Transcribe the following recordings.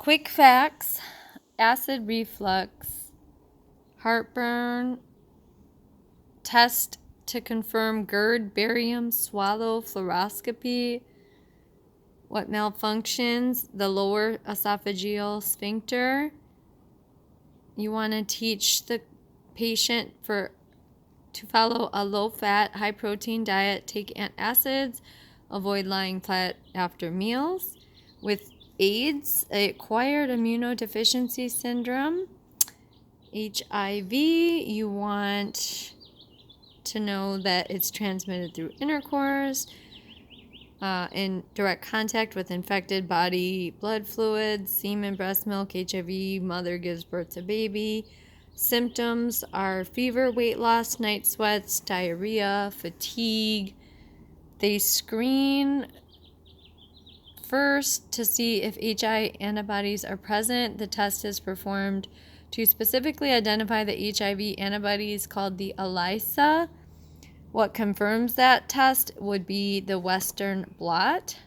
Quick facts: acid reflux, heartburn, test to confirm GERD, barium, swallow, fluoroscopy. What malfunctions? The lower esophageal sphincter. You want to teach the patient to follow a low-fat, high-protein diet, take antacids, avoid lying flat after meals. With AIDS, acquired immunodeficiency syndrome, HIV, you want to know that it's transmitted through intercourse, in direct contact with infected body blood fluids, semen, breast milk, HIV, mother gives birth to baby. Symptoms are fever, weight loss, night sweats, diarrhea, fatigue. They screen first to see if HIV antibodies are present. The test is performed to specifically identify the HIV antibodies called the ELISA. What confirms that test would be the Western blot.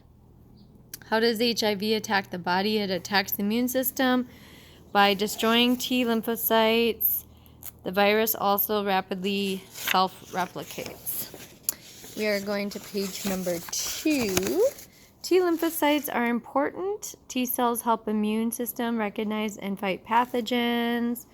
How does HIV attack the body? It attacks the immune system by destroying T lymphocytes. The virus also rapidly self-replicates. We are going to page number 2. T lymphocytes are important. T cells help immune system recognize and fight pathogens.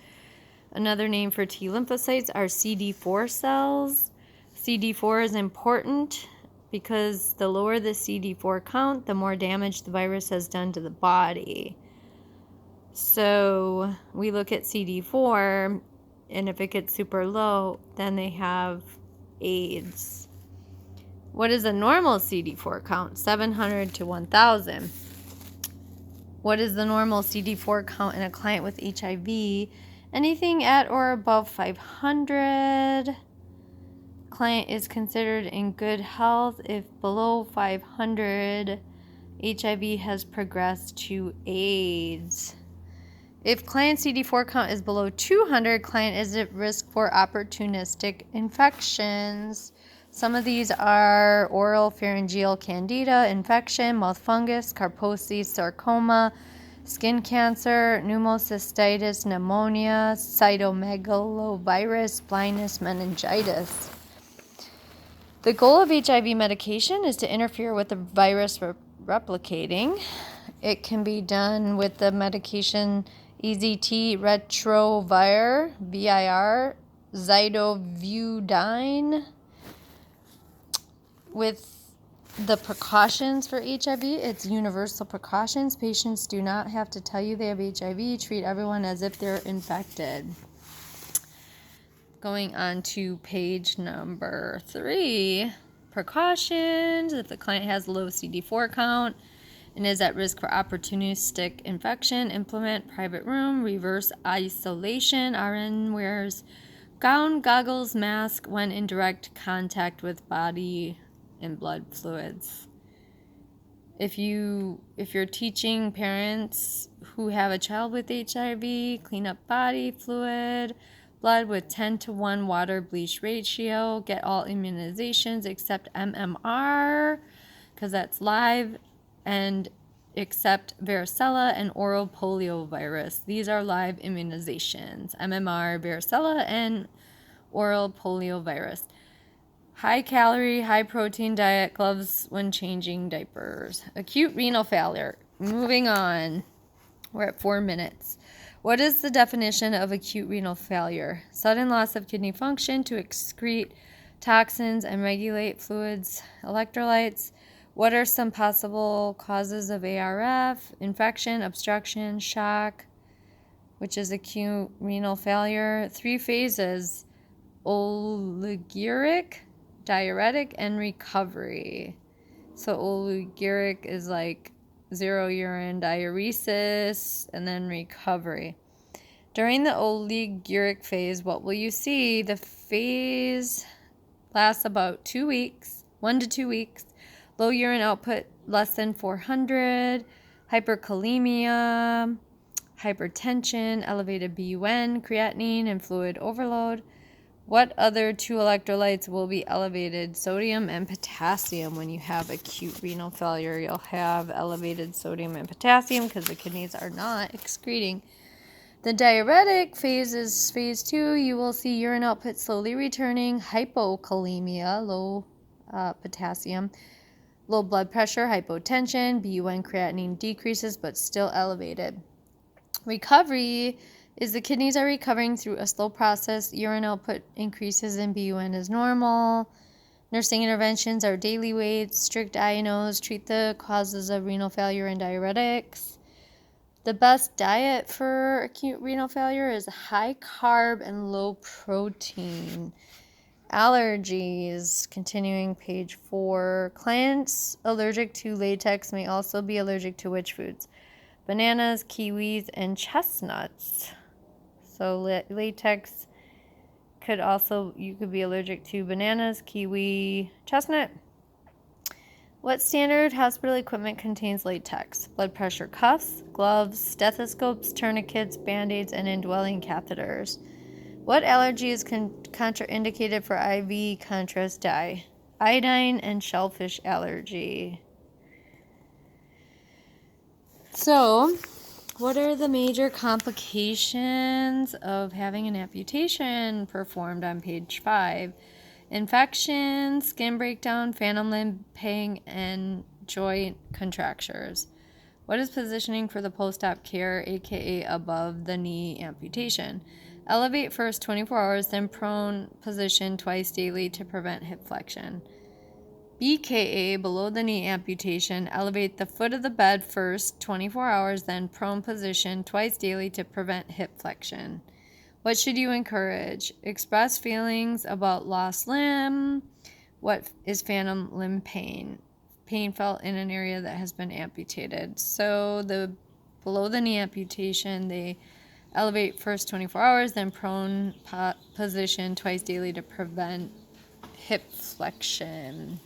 Another name for T lymphocytes are CD4 cells. CD4 is important because the lower the CD4 count, the more damage the virus has done to the body. So we look at CD4, and if it gets super low, then they have AIDS. What is a normal CD4 count? 700 to 1,000. What is the normal CD4 count in a client with HIV? Anything at or above 500. Client is considered in good health if below 500. HIV has progressed to AIDS. If client CD4 count is below 200, client is at risk for opportunistic infections. Some of these are oral pharyngeal candida infection, mouth fungus, Kaposi sarcoma, skin cancer, pneumocystitis, pneumonia, cytomegalovirus, blindness, meningitis. The goal of HIV medication is to interfere with the virus replicating. It can be done with the medication EZT Retrovir, VIR, Zidovudine. With the precautions for HIV, it's universal precautions. Patients do not have to tell you they have HIV. Treat everyone as if they're infected. Going on to page number 3. Precautions. If the client has low CD4 count and is at risk for opportunistic infection, implement private room, reverse isolation. RN wears gown, goggles, mask when in direct contact with body and blood fluids. If you're teaching parents who have a child with HIV, clean up body fluid, blood with 10-to-1 water bleach ratio, get all immunizations except MMR, because that's live, and except varicella and oral poliovirus. These are live immunizations: MMR, varicella, and oral poliovirus. High calorie, high protein diet, gloves when changing diapers. Acute renal failure. Moving on. We're at 4 minutes. What is the definition of acute renal failure? Sudden loss of kidney function to excrete toxins and regulate fluids, electrolytes. What are some possible causes of ARF? Infection, obstruction, shock, which is acute renal failure. 3 phases: oliguric, diuretic, and recovery. So oliguric is like zero urine diuresis, and then recovery. During the oliguric phase, what will you see? The phase lasts about 2 weeks, 1 to 2 weeks. Low urine output less than 400, hyperkalemia, hypertension, elevated BUN, creatinine, and fluid overload. What other two electrolytes will be elevated? Sodium and potassium. When you have acute renal failure, you'll have elevated sodium and potassium because the kidneys are not excreting. The diuretic phase is phase 2. You will see urine output slowly returning, hypokalemia, low potassium, low blood pressure, hypotension, BUN creatinine decreases but still elevated. Recovery is the kidneys are recovering through a slow process. Urine output increases and BUN is normal. Nursing interventions are daily weights, strict INOs, treat the causes of renal failure and diuretics. The best diet for acute renal failure is high carb and low protein. Allergies, continuing page 4. Clients allergic to latex may also be allergic to which foods? Bananas, kiwis, and chestnuts. So latex could also, you could be allergic to bananas, kiwi, chestnut. What standard hospital equipment contains latex? Blood pressure cuffs, gloves, stethoscopes, tourniquets, band-aids, and indwelling catheters. What allergy is contraindicated for IV contrast dye? Iodine and shellfish allergy. So, what are the major complications of having an amputation performed on page 5? Infection, skin breakdown, phantom limb pain, and joint contractures. What is positioning for the post-op care, aka above the knee amputation? Elevate first 24 hours, then prone position twice daily to prevent hip flexion. BKA, below the knee amputation, elevate the foot of the bed first 24 hours, then prone position twice daily to prevent hip flexion. What should you encourage? Express feelings about lost limb. What is phantom limb pain? Pain felt in an area that has been amputated. So the below the knee amputation, they elevate first 24 hours, then prone position twice daily to prevent hip flexion.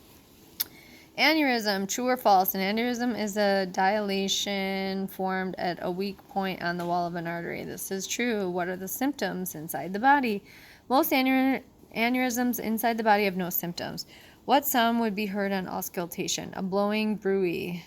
Aneurysm, true or false? An aneurysm is a dilation formed at a weak point on the wall of an artery. This is true. What are the symptoms inside the body? Most aneurysms inside the body have no symptoms. What sound would be heard on auscultation? A blowing bruit.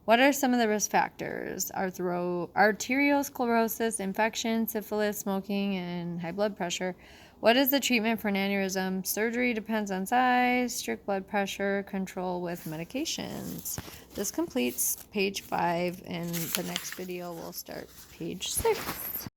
What are some of the risk factors? Arteriosclerosis, infection, syphilis, smoking, and high blood pressure. What is the treatment for an aneurysm? Surgery depends on size, strict blood pressure control with medications. This completes page 5, and the next video will start page 6.